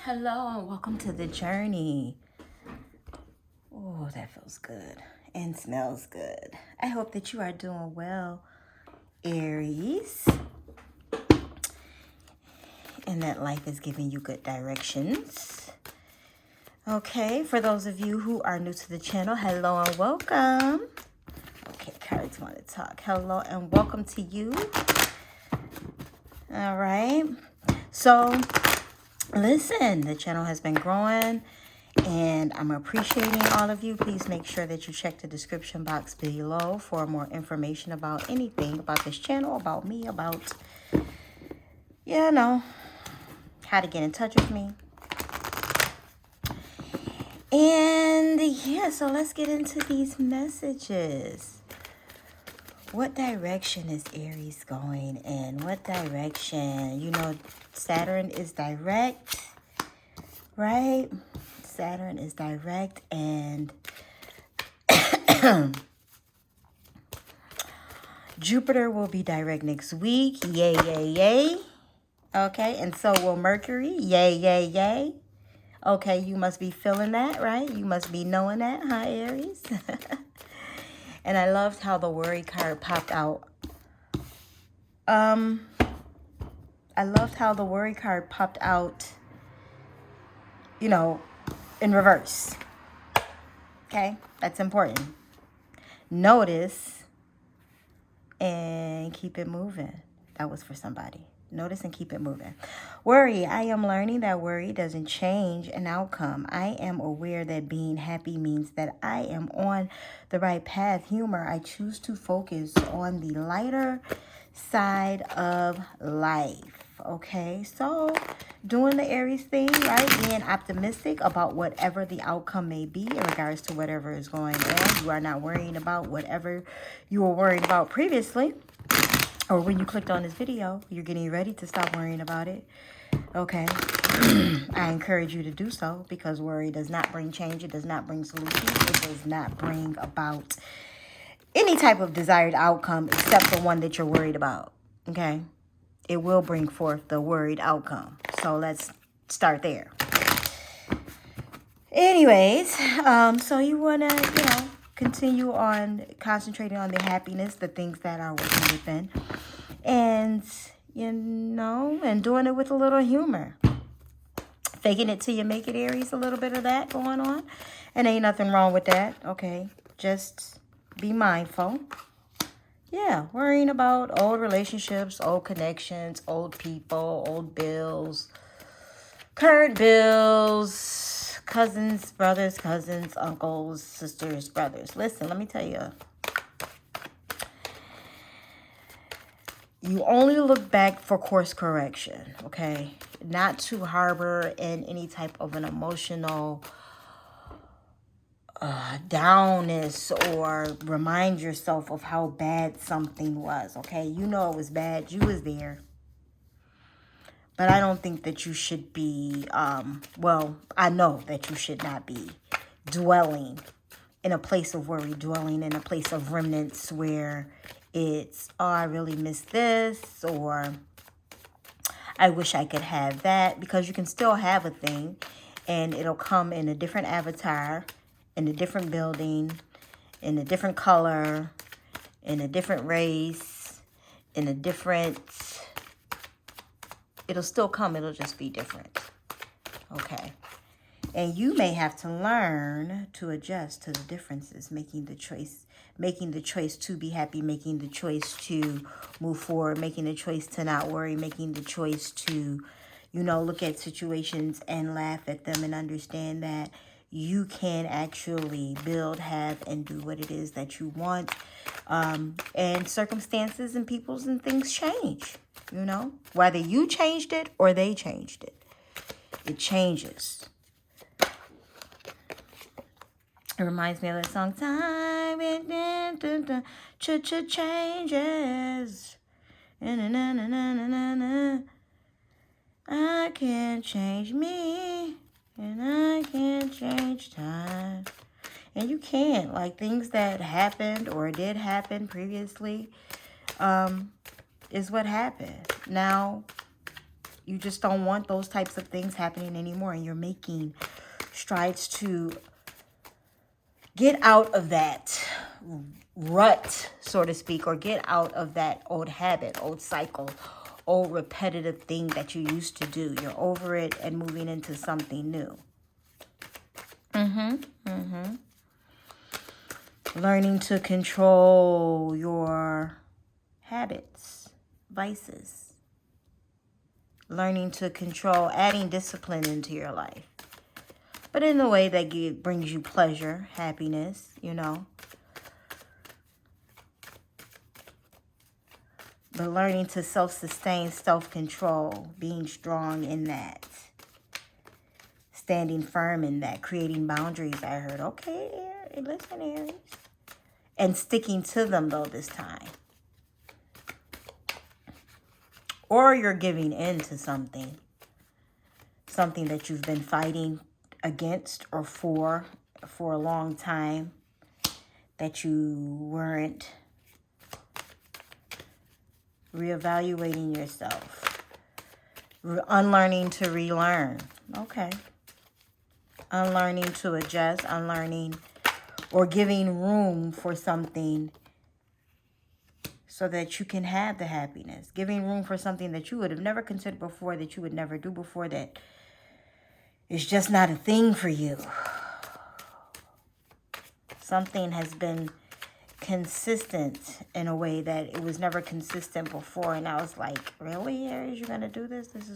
Hello and welcome to the journey. Oh, that feels good and smells good. I hope that you are doing well, Aries, and that life is giving you good directions. Okay, for those of you who are new to the channel, hello and welcome. Okay, cards want to talk. Hello and welcome to you. All right. So, listen, the channel has been growing and I'm appreciating all of you. Please make sure that you check the description box below for more information about anything about this channel, about me, about, how to get in touch with me. And yeah, so let's get into these messages. What direction is Aries going in? What direction? You know, Saturn is direct, right? Saturn is direct and Jupiter will be direct next week. Yay, yay, yay. Okay, and so will Mercury. Yay, yay, yay. Okay, you must be feeling that, right? You must be knowing that, huh, Aries? And I loved how the worry card popped out. I loved how the worry card popped out, you know, in reverse. Okay, that's important. Notice and keep it moving. That was for somebody. Notice and keep it moving. Worry. I am learning that worry doesn't change an outcome. I am aware that being happy means that I am on the right path. Humor. I choose to focus on the lighter side of life. Okay, so doing the Aries thing, right? Being optimistic about whatever the outcome may be in regards to whatever is going on. You are not worrying about whatever you were worried about previously. Or when you clicked on this video, you're getting ready to stop worrying about it. Okay. I encourage you to do so because worry does not bring change. It does not bring solutions. It does not bring about any type of desired outcome except the one that you're worried about. Okay. It will bring forth the worried outcome. So let's start there. Anyways, so you want to, continue on concentrating on the happiness, the things that are working within. And, and doing it with a little humor. Faking it till you make it, Aries, a little bit of that going on. And ain't nothing wrong with that, okay? Just be mindful. Yeah, worrying about old relationships, old connections, old people, old bills, current bills, cousins, brothers, cousins, uncles, sisters, brothers. Listen, let me tell you. You only look back for course correction, okay? Not to harbor in any type of an emotional downness or remind yourself of how bad something was, okay? You know it was bad. You was there. But I don't think that you should be, I know that you should not be dwelling in a place of worry, dwelling in a place of remnants where it's, oh, I really miss this, or I wish I could have that, because you can still have a thing and it'll come in a different avatar, in a different building, in a different color, in a different race, in a different, it'll still come, it'll just be different. Okay. And you may have to learn to adjust to the differences, making the choice to be happy, making the choice to move forward, making the choice to not worry, making the choice to, look at situations and laugh at them and understand that you can actually build, have, and do what it is that you want. And circumstances and peoples and things change, whether you changed it or they changed it. It changes. It reminds me of that song, time changes. I can't change me, and I can't change time. And you can't. Like, things that happened or did happen previously is what happened. Now, You just don't want those types of things happening anymore. And you're making strides to get out of that rut, so to speak, or get out of that old habit, old cycle, old repetitive thing that you used to do. You're over it and moving into something new. Learning to control your habits, vices. Learning to control, adding discipline into your life. But in a way that brings you pleasure, happiness, you know. But learning to self-sustain, self-control, being strong in that. Standing firm in that, creating boundaries, I heard. Okay, listen, Aries. And sticking to them, though, this time. Or you're giving in to something. Something that you've been fighting against or for a long time. That you weren't reevaluating yourself. Unlearning to relearn. Okay. Unlearning to adjust. Unlearning or giving room for something so that you can have the happiness. Giving room for something that you would have never considered before, that you would never do before, that is just not a thing for you. Something has been consistent in a way that it was never consistent before. And I was like, really, Aries, you're going to do this? Is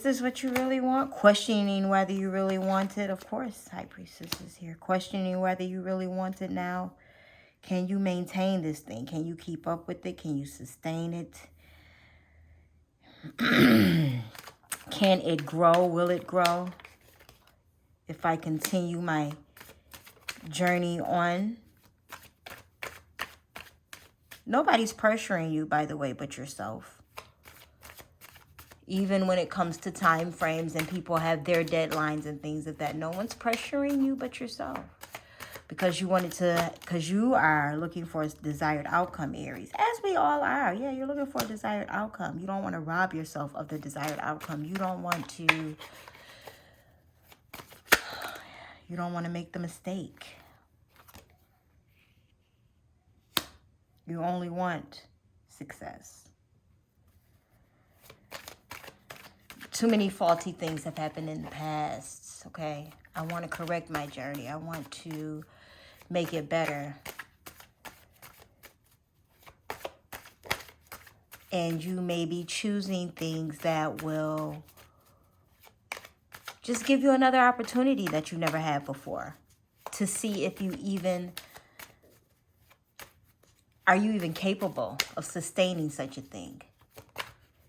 this what you really want? Questioning whether you really want it. Of course, High Priestess is here. Questioning whether you really want it now. Can you maintain this thing? Can you keep up with it? Can you sustain it? Can it grow? Will it grow? If I continue my journey on. Nobody's pressuring you, by the way, but yourself. Even when it comes to time frames and people have their deadlines and things of that, no one's pressuring you but yourself. Because you are looking for a desired outcome, Aries. As we all are. Yeah, you're looking for a desired outcome. You don't want to rob yourself of the desired outcome. You don't want to make the mistake. You only want success. Too many faulty things have happened in the past, okay? I want to correct my journey. I want to make it better. And you may be choosing things that will just give you another opportunity that you never had before. To see if are you even capable of sustaining such a thing?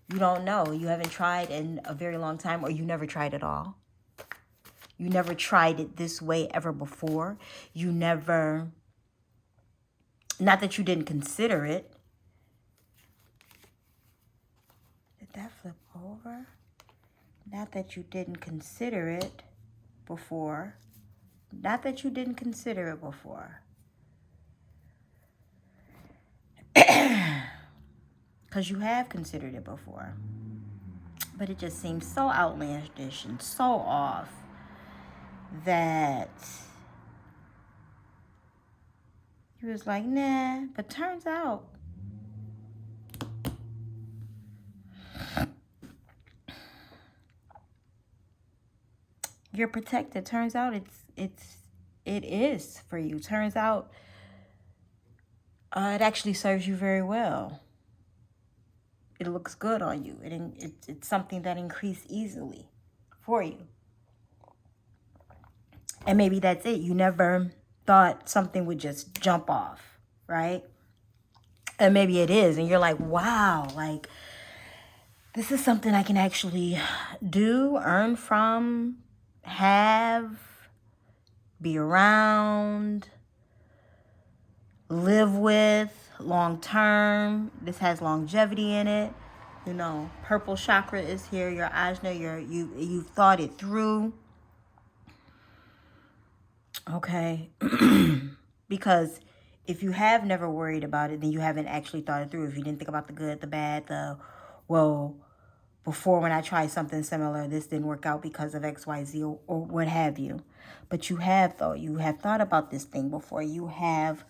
You don't know. You haven't tried in a very long time, or you never tried at all. You never tried it this way ever before. You never, not that you didn't consider it. Did that flip over? Not that you didn't consider it before. Not that you didn't consider it before. Because you have considered it before. But it just seems so outlandish and so off that you was like, nah. But turns out you're protected. Turns out it is for you. Turns out it actually serves you very well. It looks good on you. It's something that increased easily for you. And maybe that's it. You never thought something would just jump off, right? And maybe it is. And you're like, wow, like, this is something I can actually do, earn from, have, be around, live with, long term. This has longevity in it. You know, purple chakra is here. Your ajna, you've thought it through. Okay. Because if you have never worried about it, then you haven't actually thought it through. If you didn't think about the good, the bad, well, before when I tried something similar, this didn't work out because of XYZ or what have you. But you have, though. You have thought about this thing before. You have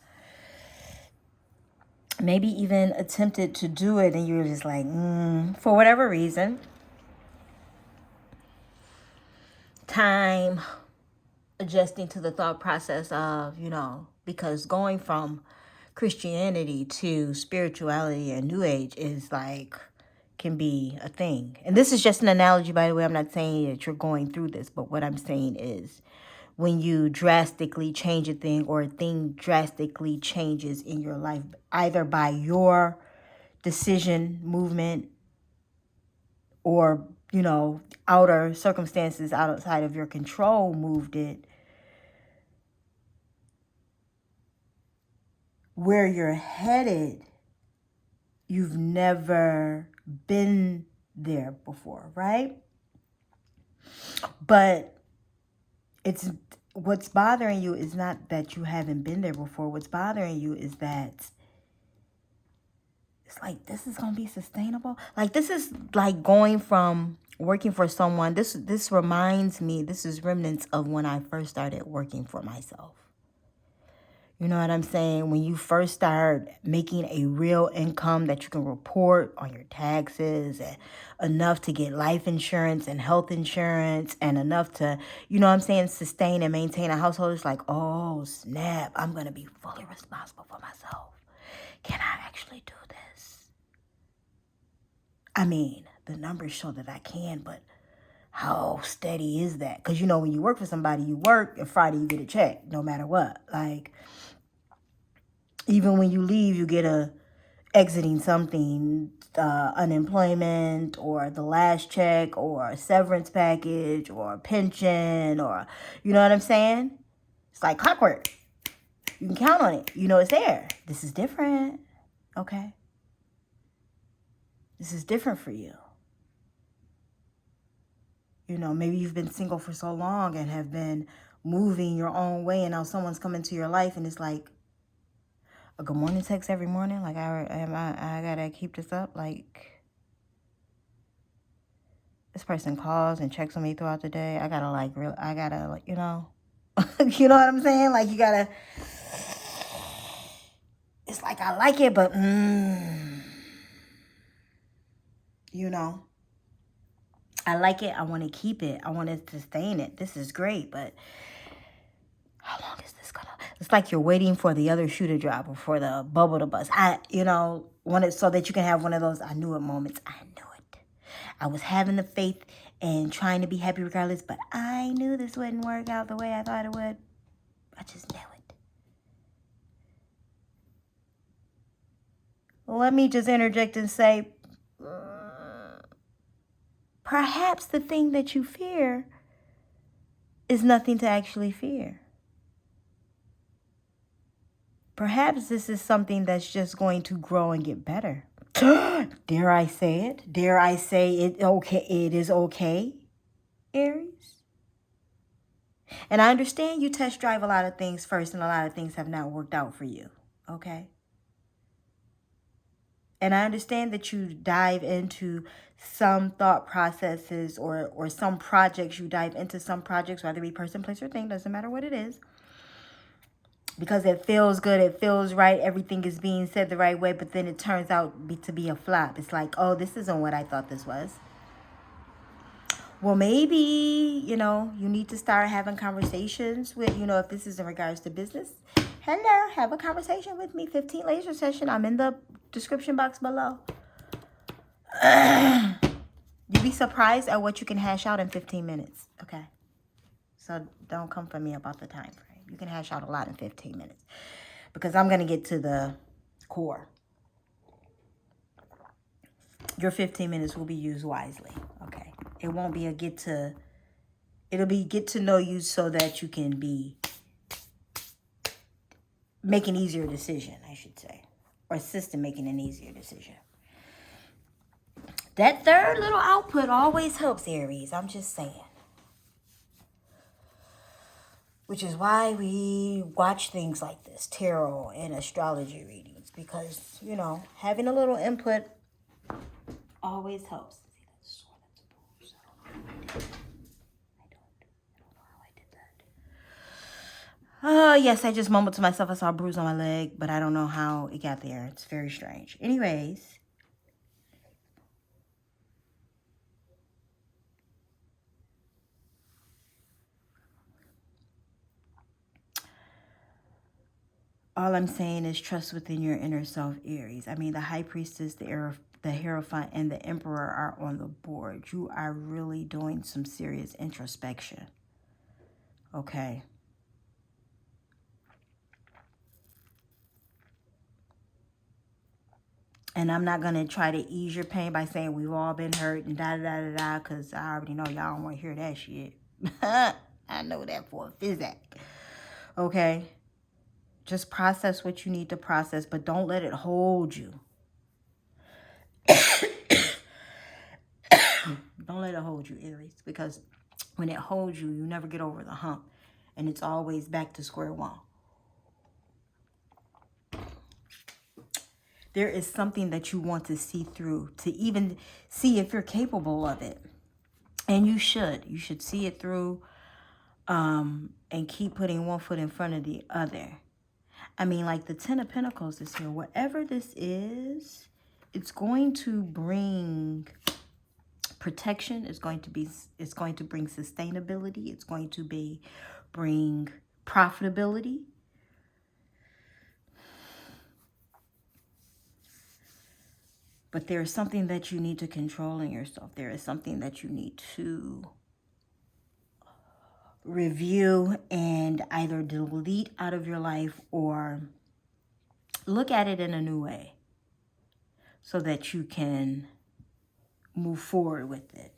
maybe even attempted to do it, and you're just like, for whatever reason, time, adjusting to the thought process of, because going from Christianity to spirituality and New Age is like, can be a thing. And this is just an analogy, by the way. I'm not saying that you're going through this, but what I'm saying is when you drastically change a thing or a thing drastically changes in your life, either by your decision, movement, or, outer circumstances outside of your control moved it, where you're headed, you've never been there before, right? But it's what's bothering you is not that you haven't been there before. What's bothering you is that it's like, this is going to be sustainable. Like, this is like going from working for someone. This reminds me, this is remnants of when I first started working for myself. You know what I'm saying? When you first start making a real income that you can report on your taxes, and enough to get life insurance and health insurance, and enough to, sustain and maintain a household, it's like, oh, snap, I'm going to be fully responsible for myself. Can I actually do this? I mean, the numbers show that I can, but how steady is that? Because, when you work for somebody, you work, and Friday you get a check, no matter what. Like, even when you leave, you get a exiting something, unemployment, or the last check, or a severance package, or a pension, or, you know what I'm saying? It's like clockwork. You can count on it. It's there. This is different. Okay? This is different for you. Maybe you've been single for so long and have been moving your own way, and now someone's come into your life, and it's like a good morning text every morning. Like, I gotta keep this up. Like, this person calls and checks on me throughout the day. I gotta, you know what I'm saying? Like, you gotta, it's like, I like it, but, I like it. I want to keep it. I want to sustain it. This is great, but how long is this gonna? It's like you're waiting for the other shoe to drop or for the bubble to bust. Want it so that you can have one of those I knew it moments. I knew it. I was having the faith and trying to be happy regardless, but I knew this wouldn't work out the way I thought it would. I just knew it. Let me just interject and say, perhaps the thing that you fear is nothing to actually fear. Perhaps this is something that's just going to grow and get better. Dare I say it? Dare I say it? Okay, it is okay, Aries. And I understand you test drive a lot of things first, and a lot of things have not worked out for you. Okay. And I understand that you dive into some thought processes or some projects. You dive into some projects, whether it be person, place, or thing, doesn't matter what it is. Because it feels good, it feels right, everything is being said the right way, but then it turns out to be a flop. It's like, oh, this isn't what I thought this was. Well, maybe, you need to start having conversations with, if this is in regards to business. Hello, have a conversation with me. 15 laser session. I'm in the description box below. You'd be surprised at what you can hash out in 15 minutes. Okay. So don't come for me about the time frame. You can hash out a lot in 15 minutes. Because I'm going to get to the core. Your 15 minutes will be used wisely. Okay. It won't be it'll be get to know you so that you can make an easier decision, I should say. Or assist in making an easier decision. That third little output always helps, Aries. I'm just saying. Which is why we watch things like this, tarot and astrology readings. Because, having a little input always helps. Oh, yes, I just mumbled to myself. I saw a bruise on my leg, but I don't know how it got there. It's very strange. Anyways, all I'm saying is trust within your inner self, Aries. I mean, the High Priestess, the Hierophant, and the Emperor are on the board. You are really doing some serious introspection. Okay. And I'm not going to try to ease your pain by saying we've all been hurt and da-da-da-da-da, because I already know y'all don't want to hear that shit. I know that for a physic. Okay? Just process what you need to process, but don't let it hold you. Don't let it hold you, Aries, because when it holds you, you never get over the hump. And it's always back to square one. There is something that you want to see through, to even see if you're capable of it. And you should. You should see it through and keep putting one foot in front of the other. I mean, like the Ten of Pentacles is here. Whatever this is, it's going to bring protection. It's going to bring sustainability. It's going to bring profitability. But there is something that you need to control in yourself. There is something that you need to review and either delete out of your life or look at it in a new way so that you can move forward with it.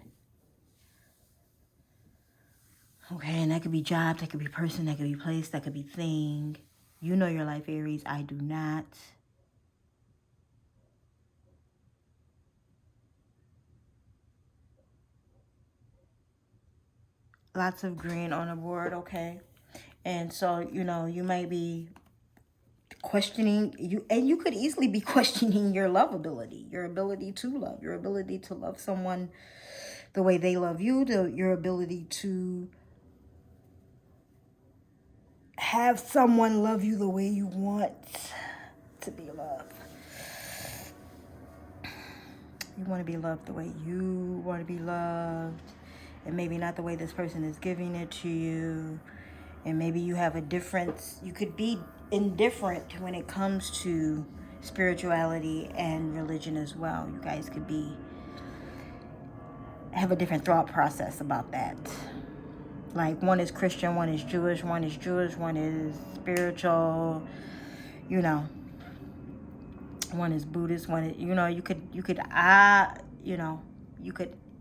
Okay, and that could be job, that could be person, that could be place, that could be thing. You know your life, Aries. I do not. Lots of green on the board, okay? And so, you know, you might be questioning you, and you could easily be questioning your love ability, your ability to love someone the way they love you, your ability to have someone love you the way you want to be loved. You want to be loved the way you want to be loved, and maybe not the way this person is giving it to you. And maybe you have a difference. You could be indifferent when it comes to spirituality and religion as well. You guys could have a different thought process about that. Like one is Christian, one is Jewish, one is spiritual, you know. One is Buddhist, one is, you know, you could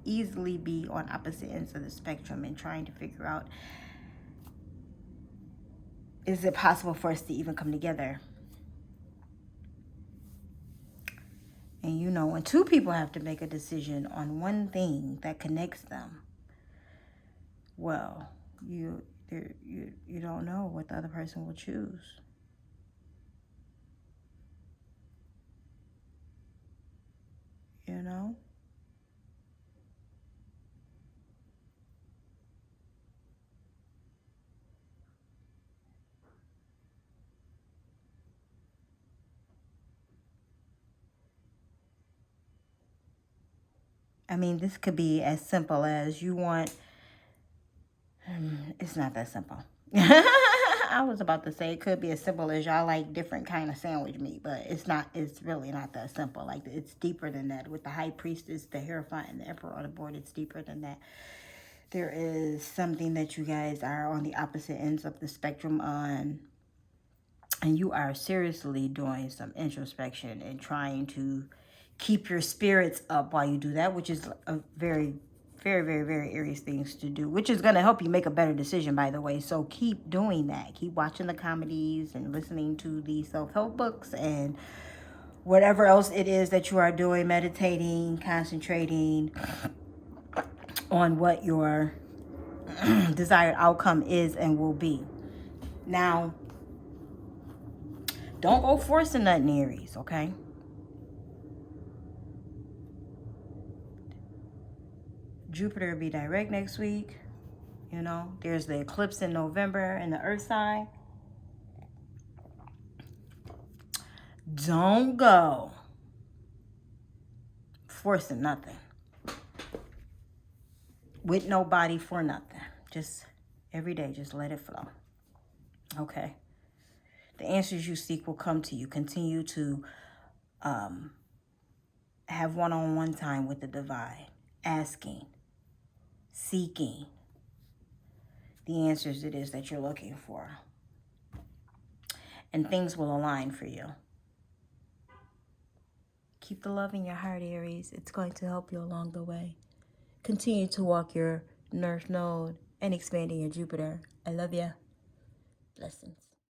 easily be on opposite ends of the spectrum and trying to figure out, is it possible for us to even come together? And you know, when two people have to make a decision on one thing that connects them, well, you don't know what the other person will choose. You know? I mean, this could be as simple as you want. It's not that simple. I was about to say it could be as simple as y'all like different kind of sandwich meat, but it's not. It's really not that simple. Like, it's deeper than that. With the High Priestess, the Hierophant, and the Emperor on the board, it's deeper than that. There is something that you guys are on the opposite ends of the spectrum on, and you are seriously doing some introspection and trying to keep your spirits up while you do that, which is a very, very, very, very Aries things to do, which is going to help you make a better decision, by the way. So keep doing that. Keep watching the comedies and listening to the self-help books and whatever else it is that you are doing, meditating, concentrating on what your desired outcome is and will be. Now, don't go forcing nothing, Aries, okay? Jupiter will be direct next week. You know, there's the eclipse in November in the earth sign. Don't go forcing nothing with nobody for nothing. Just every day, just let it flow. Okay. The answers you seek will come to you. Continue to have one-on-one time with the divine, asking, seeking the answers it is that you're looking for. And things will align for you. Keep the love in your heart, Aries. It's going to help you along the way. Continue to walk your North Node and expanding your Jupiter. I love you. Blessings.